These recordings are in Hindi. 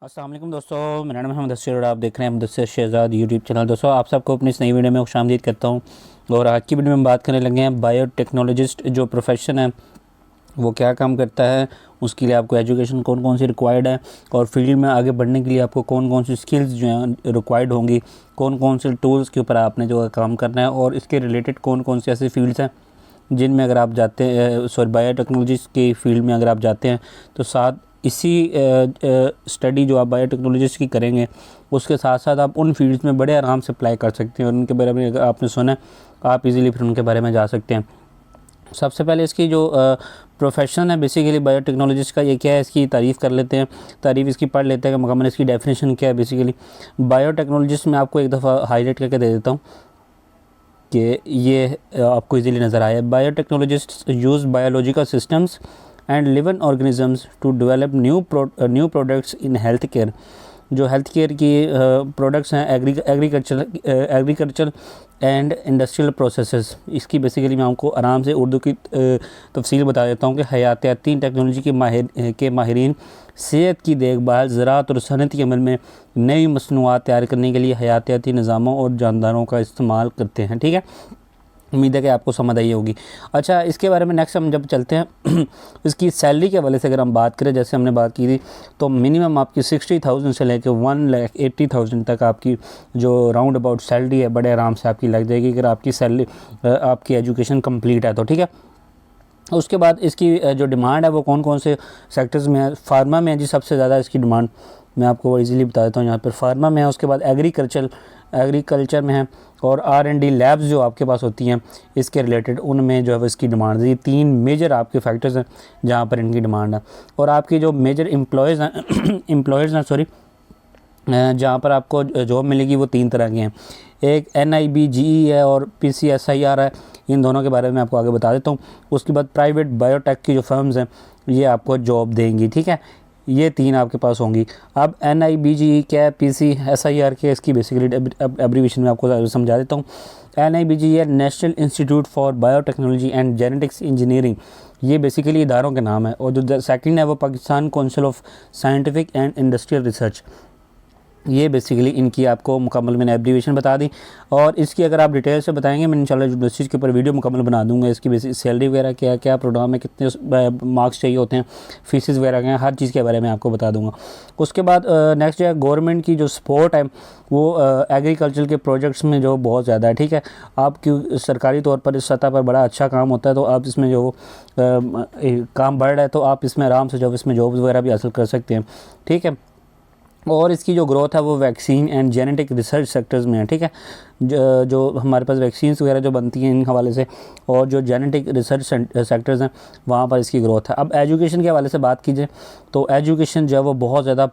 अस्सलाम वालेकुम दोस्तों, मेरा नाम है मुदस्सिर और आप देख रहे हैं मुदस्सिर शहज़ाद यूट्यूब चैनल। दोस्तों आप सबको अपनी इस नई वीडियो में खुशामदीद करता हूं। और आज की वीडियो में बात करने लगे हैं बायोटेक्नोलॉजिस्ट जो प्रोफेशन है वो क्या काम करता है, उसके लिए आपको एजुकेशन कौन कौन सी रिक्वायर्ड है और फील्ड में आगे बढ़ने के लिए आपको कौन कौन सी स्किल्स जो हैं रिक्वायर्ड होंगी, कौन कौन से टूल्स के ऊपर आपने जो है काम करना है और इसके रिलेटेड कौन कौन सी ऐसी फील्ड्स हैं जिनमें अगर आप जाते हैं बायोटेक्नोलॉजिस्ट की फील्ड में अगर आप जाते हैं तो साथ इसी स्टडी जो आप बायोटेक्नोलॉजिस्ट की करेंगे उसके साथ साथ आप उन फील्ड्स में बड़े आराम से अप्लाई कर सकते हैं और उनके बारे में अगर आपने सुना है आप इजीली फिर उनके बारे में जा सकते हैं। सबसे पहले इसकी जो प्रोफेशन है बेसिकली बायोटेक्नोलॉजिस्ट का ये क्या है, इसकी तारीफ़ कर लेते हैं, तारीफ़ इसकी पढ़ लेते हैं कि मुकम्मल इसकी डेफिनेशन क्या है। बेसिकली बायोटेक्नोलॉजिस्ट में आपको एक दफ़ा हाईलाइट करके दे देता हूँ कि ये आपको इजीली नज़र आए। Biotechnologist use biological systems and living organisms to develop new products in health care. जो हेल्थ केयर की प्रोडक्ट्स हैं एग्रीकल्चर एंड इंडस्ट्रियल प्रोसेसेस, इसकी बेसिकली मैं आपको आराम से उर्दू की तफसील बता देता हूँ कि हयातियाती टेक्नोलॉजी के माहिरीन सेहत की देखभाल, ज़राअत और सनती अमल में नई मसनूआत तैयार करने के लिए हयातियाती निज़ामों और जानदारों का इस्तेमाल करते हैं। ठीक है, उम्मीद है कि आपको समझ आई होगी। अच्छा, इसके बारे में नेक्स्ट हम जब चलते हैं इसकी सैलरी के हवाले से अगर हम बात करें, जैसे हमने बात की थी, तो मिनिमम आपकी 60,000 से लेकर 1,80,000 तक आपकी जो राउंड अबाउट सैलरी है बड़े आराम से आपकी लग जाएगी अगर आपकी सैलरी आपकी एजुकेशन कंप्लीट है तो। ठीक है, उसके बाद इसकी जो डिमांड है वो कौन कौन से सेक्टर्स में है। फार्मा में है जी सबसे ज़्यादा इसकी डिमांड, मैं आपको इजीली बता देता हूँ। यहाँ पर फार्मा में है, उसके बाद एग्रीकल्चर में है और R&D लैब्स जो आपके पास होती हैं इसके रिलेटेड उनमें जो है इसकी डिमांड है। ये 3 मेजर आपके फैक्टर्स हैं जहाँ पर इनकी डिमांड है। और आपकी जो मेजर एम्प्लॉयज़ हैं जहाँ पर आपको जॉब मिलेगी वो 3 तरह की हैं। एक NIBGE है और PCSIR है, इन दोनों के बारे में आपको आगे बता देता हूँ। उसके बाद प्राइवेट बायोटेक की जो फर्म्स हैं ये आपको जॉब देंगी। ठीक है, ये 3 आपके पास होंगी। अब NIBGE क्या है, PCSIR क्या है, इसकी बेसिकली एब्रीविएशन में आपको समझा देता हूँ। NIBGE है national institute for biotechnology and genetics engineering, ये बेसिकली इदारों के नाम है। और जो सेकंड है वो Pakistan council of scientific and industrial research, ये बेसिकली इनकी आपको मुकम्मल मैंने एब्रीविएशन बता दी। और इसकी अगर आप डिटेल से बताएंगे मैं इंशाल्लाह इस चीज़ के ऊपर वीडियो मुकम्मल बना दूंगा। इसकी बेसिक सैलरी वगैरह क्या क्या प्रोग्राम है, कितने मार्क्स चाहिए होते हैं, फीसिस वगैरह क्या, हर चीज़ के बारे में आपको बता दूंगा। उसके बाद नेक्स्ट जो है गवर्नमेंट की जो सपोर्ट है वो एग्रीकल्चर के प्रोजेक्ट्स में जो बहुत ज़्यादा है। ठीक है, आपकी सरकारी तौर पर इस सतह पर बड़ा अच्छा काम होता है, तो आप इसमें जो काम बढ़ रहा है तो आप इसमें आराम से जो इसमें जॉब्स वगैरह भी हासिल कर सकते हैं। ठीक है, और इसकी जो ग्रोथ है वो vaccine and genetic research sectors में है। ठीक है, जो हमारे पास वैक्सीन्स वगैरह जो बनती हैं इन हवाले से और जो जेनेटिक रिसर्च सेक्टर्स हैं वहाँ पर इसकी ग्रोथ है। अब एजुकेशन के हवाले से बात कीजिए तो एजुकेशन जो है वो बहुत ज़्यादा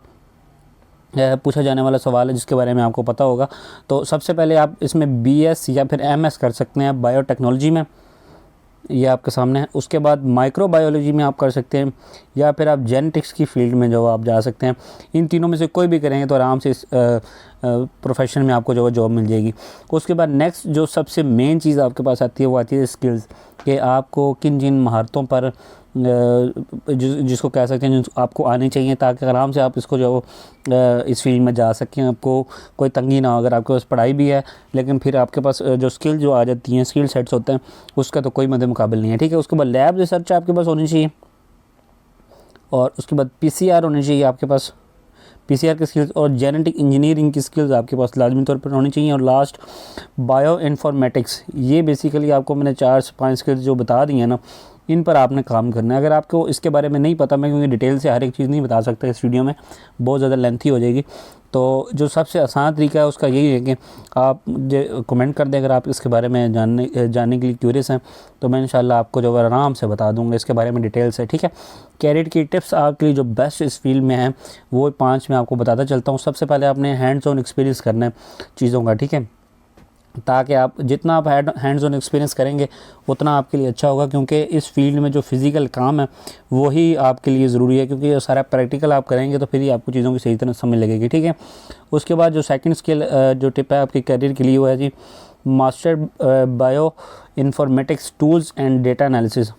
पूछा जाने वाला सवाल है जिसके बारे में आपको पता होगा। तो सबसे पहले आप इसमें BS या फिर MS कर सकते हैं बायोटेक्नोलॉजी में, ये आपके सामने है। उसके बाद माइक्रोबायोलॉजी में आप कर सकते हैं या फिर आप जेनेटिक्स की फील्ड में जो आप जा सकते हैं। इन तीनों में से कोई भी करेंगे तो आराम से इस प्रोफेशन में आपको जो है जॉब मिल जाएगी। उसके बाद नेक्स्ट जो सबसे मेन चीज़ आपके पास आती है वो आती है स्किल्स, कि आपको किन जिन महारतों पर जिसको कह सकते हैं जो आपको आनी चाहिए ताकि आराम से आप इसको जो इस फील्ड में जा सकें, आपको कोई तंगी ना हो। अगर आपके पास पढ़ाई भी है लेकिन फिर आपके पास जो स्किल जो आ जाती हैं, स्किल सेट्स होते हैं, उसका तो कोई मद्दे मुकाबल नहीं है। ठीक है, उसके बाद लैब रिसर्च आपके पास होनी चाहिए और उसके बाद PCR होनी चाहिए आपके पास, PCR की स्किल्स और जेनेटिक इंजीनियरिंग की स्किल्स आपके पास लाजमी तौर पर होनी चाहिए। और लास्ट बायो इन्फॉर्मेटिक्स, ये बेसिकली आपको मैंने 4 से 5 स्किल्स जो बता दी हैं ना, इन पर आपने काम करना है। अगर आपको इसके बारे में नहीं पता, मैं क्योंकि डिटेल से हर एक चीज़ नहीं बता सकता इस वीडियो में, बहुत ज़्यादा लेंथी हो जाएगी, तो जो सबसे आसान तरीका है उसका यही है कि आप जो कमेंट कर दें अगर आप इसके बारे में जानने के लिए क्यूरियस हैं, तो मैं इंशाल्लाह आपको जो आराम से बता दूंगा इसके बारे में डिटेल से। ठीक है, कैरियर की टिप्स आपके लिए जो बेस्ट इस फील्ड में है वो 5 मैं आपको बताता चलता हूँ। सबसे पहले आपने हैंड्स ऑन एक्सपीरियंस करना है चीज़ों का। ठीक है, ताकि आप जितना आप हैंड्स ऑन एक्सपीरियंस करेंगे उतना आपके लिए अच्छा होगा, क्योंकि इस फील्ड में जो फिज़िकल काम है वही आपके लिए ज़रूरी है, क्योंकि ये सारा प्रैक्टिकल आप करेंगे तो फिर ही आपको चीज़ों की सही तरह समझ लगेगी। ठीक है, उसके बाद जो सेकंड स्किल जो टिप है आपके करियर के लिए वो है जी master bio informatics tools and data analysis.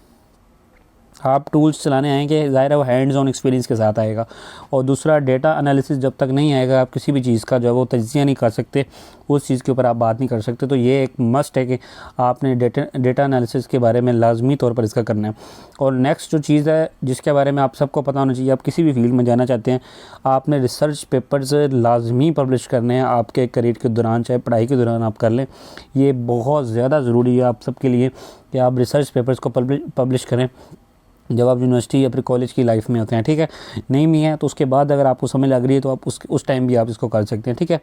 आप टूल्स चलाने आएंगे, ज़ाहिर है वो हैंड्स ऑन एक्सपीरियंस के साथ आएगा। और दूसरा, डेटा एनालिसिस जब तक नहीं आएगा आप किसी भी चीज़ का जो है वो तज्ज़िया नहीं कर सकते, उस चीज़ के ऊपर आप बात नहीं कर सकते। तो ये एक मस्ट है कि आपने डेटा एनालिसिस के बारे में लाजमी तौर पर इसका करना है। और नेक्स्ट जो चीज़ है जिसके बारे में आप सबको पता होना चाहिए, आप किसी भी फील्ड में जाना चाहते हैं, आपने रिसर्च पेपर्स लाजमी पब्लिश करने हैं आपके करियर के दौरान, चाहे पढ़ाई के दौरान आप कर लें। ये बहुत ज़्यादा ज़रूरी है आप सबके लिए कि आप रिसर्च पेपर्स को पब्लिश करें जब आप यूनिवर्सिटी या फिर कॉलेज की लाइफ में होते हैं, ठीक है। नहीं भी है तो उसके बाद अगर आपको समझ लग रही है तो आप उस टाइम भी आप इसको कर सकते हैं, ठीक है।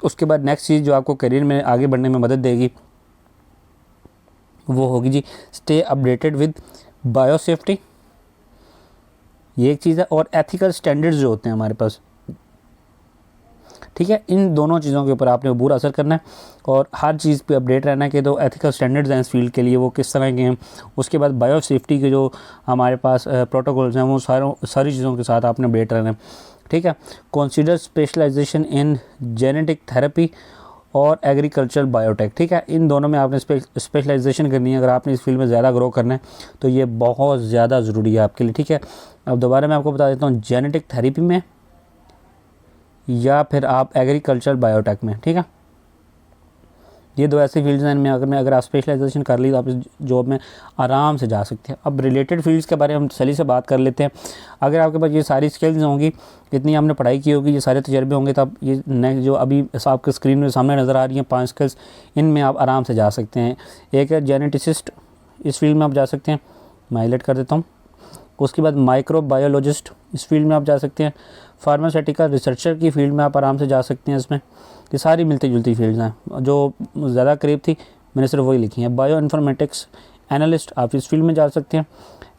उसके बाद नेक्स्ट चीज़ जो आपको करियर में आगे बढ़ने में मदद देगी वो होगी जी, stay updated with bio safety, ये एक चीज़ है। और एथिकल स्टैंडर्ड्स जो होते हैं हमारे पास, ठीक है, इन दोनों चीज़ों के ऊपर आपने बुरा असर करना है और हर चीज़ पे अपडेट रहना है कि तो एथिकल स्टैंडर्ड्स हैं इस फील्ड के लिए वो किस तरह के हैं। उसके बाद बायो सेफ्टी के जो हमारे पास प्रोटोकॉल्स हैं वो सारी चीज़ों के साथ आपने अपडेट रहना है, ठीक है। Consider specialization in genetic therapy और एग्रीकल्चर बायोटेक, ठीक है, इन दोनों में आपने स्पेशलाइजेशन करनी है अगर आपने इस फील्ड में ज़्यादा ग्रो करना है तो ये बहुत ज़्यादा ज़रूरी है आपके लिए, ठीक है। अब दोबारा मैं आपको बता देता हूँ, जेनेटिक थेरेपी में या फिर आप एग्रीकल्चर बायोटेक में, ठीक है, ये दो ऐसे फील्ड्स हैं इनमें अगर आप स्पेशलाइजेशन कर ली तो आप इस जॉब में आराम से जा सकते हैं। अब रिलेटेड फील्ड्स के बारे में हम तसल्ली से बात कर लेते हैं। अगर आपके पास ये सारी स्किल्स होंगी, इतनी आपने पढ़ाई की होगी, ये सारे तजर्बे होंगे, तो आप ये नेक्स्ट जो अभी आपके स्क्रीन में सामने नज़र आ रही हैं 5 स्किल्स, इनमें आप आराम से जा सकते हैं। एक है जेनेटिसिस्ट, इस फील्ड में आप जा सकते हैं, मैं हाईलाइट कर देता हूँ। उसके बाद माइक्रोबायोलॉजिस्ट, इस फील्ड में आप जा सकते हैं। फार्मास्यूटिकल रिसर्चर की फील्ड में आप आराम से जा सकते हैं। इसमें ये सारी मिलती जुलती फील्ड्स हैं, जो ज़्यादा करीब थी मैंने सिर्फ वही लिखी हैं। बायो इन्फॉर्मेटिक्स एनालिस्ट, आप इस फील्ड में जा सकते हैं।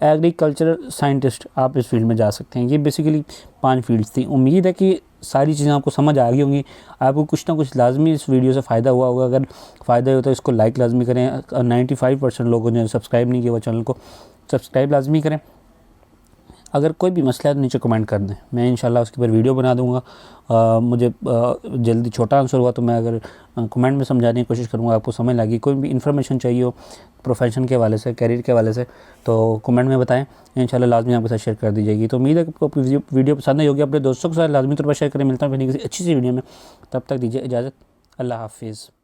एग्रीकल्चर साइंटिस्ट, आप इस फील्ड में जा सकते हैं। ये बेसिकली 5 फील्ड्स थी। उम्मीद है कि सारी चीज़ें आपको समझ आ गई होंगी, आपको कुछ ना कुछ लाजमी इस वीडियो से फ़ायदा हुआ होगा। अगर फ़ायदा हो तो इसको लाइक लाजमी करें। 95% लोगों ने सब्सक्राइब नहीं किया वो चैनल को सब्सक्राइब लाजमी करें। अगर कोई भी मसला है तो नीचे कमेंट कर दें, मैं इंशाल्लाह उसके ऊपर वीडियो बना दूंगा। मुझे जल्दी छोटा आंसर हुआ तो मैं अगर कमेंट में समझाने की कोशिश करूंगा, आपको समझ लगी। कोई भी इन्फॉर्मेशन चाहिए हो प्रोफेशन के हवाले से, करियर के हवाले से, तो कमेंट में बताएं, इंशाल्लाह लाजमी आपके साथ शेयर कर दी जाएगी। तो उम्मीद है कि आपको वीडियो पसंद आई होगी। अपने दोस्तों के साथ लाजमी तौर पर शेयर करें। मिलता हूँ फिर किसी अच्छी सी वीडियो में, तब तक दीजिए इजाज़त। अल्लाह हाफिज़।